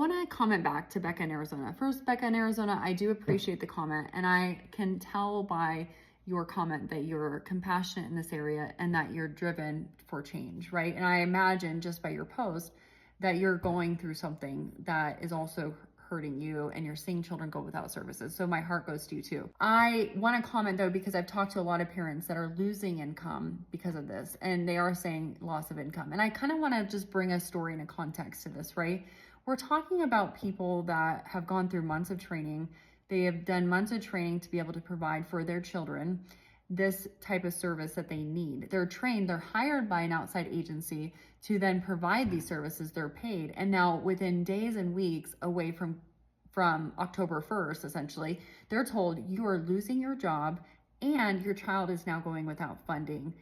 want to comment back to Becca in Arizona. First, Becca in Arizona, I do appreciate the comment, and I can tell by your comment that you're compassionate in this area and that you're driven for change, right? And I imagine just by your post that you're going through something that is also hurting you, and you're seeing children go without services. So my heart goes to you too. I want to comment though, because I've talked to a lot of parents that are losing income because of this, and they are saying loss of income. And I kind of want to just bring a story and a context to this, right? We're talking about people that have gone through months of training. They have done months of training to be able to provide for their children this type of service that they need. They're trained, they're hired by an outside agency to then provide these services. They're paid. And now within days and weeks away from October 1st, essentially, they're told you are losing your job and your child is now going without funding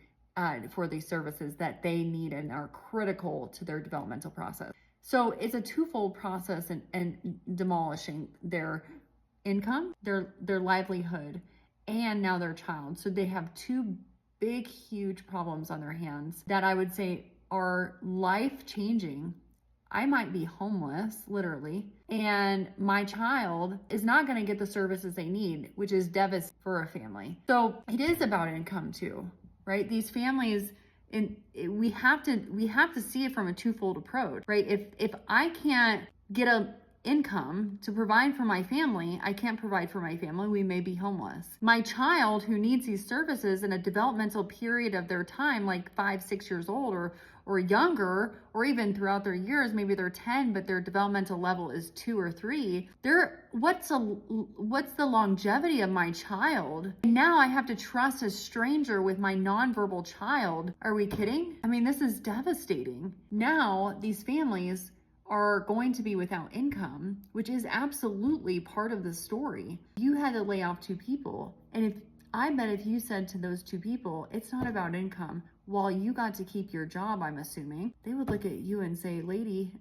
for these services that they need and are critical to their developmental process. So it's a twofold process and demolishing their income, their livelihood, and now their child. So they have two big, huge problems on their hands that I would say are life-changing. I might be homeless, literally, and my child is not going to get the services they need, which is devastating for a family. So it is about income too, right? These families, we have to see it from a twofold approach, right? If I can't get a income to provide for my family, I can't provide for my family, we may be homeless. My child who needs these services in a developmental period of their time, like 5, 6 years old or younger, or even throughout their years, maybe they're 10, but their developmental level is 2 or 3. What's the longevity of my child? And now I have to trust a stranger with my nonverbal child. Are we kidding? I mean, this is devastating. Now these families are going to be without income, which is absolutely part of the story. You had to lay off 2 people. And I bet if you said to those 2 people, it's not about income, while you got to keep your job, I'm assuming, they would look at you and say, lady,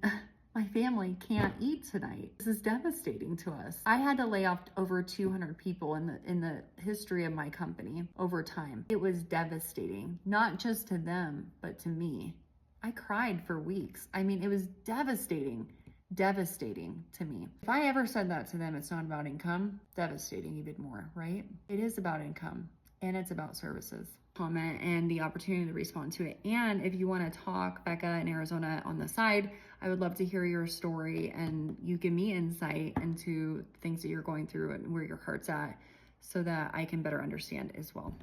my family can't eat tonight. This is devastating to us. I had to lay off over 200 people in the history of my company over time. It was devastating, not just to them, but to me. I cried for weeks. I mean, it was devastating to me. If I ever said that to them, it's not about income, devastating even more, right? It is about income and it's about services. Comment and the opportunity to respond to it. And if you want to talk, Becca in Arizona on the side, I would love to hear your story and you give me insight into things that you're going through and where your heart's at so that I can better understand as well.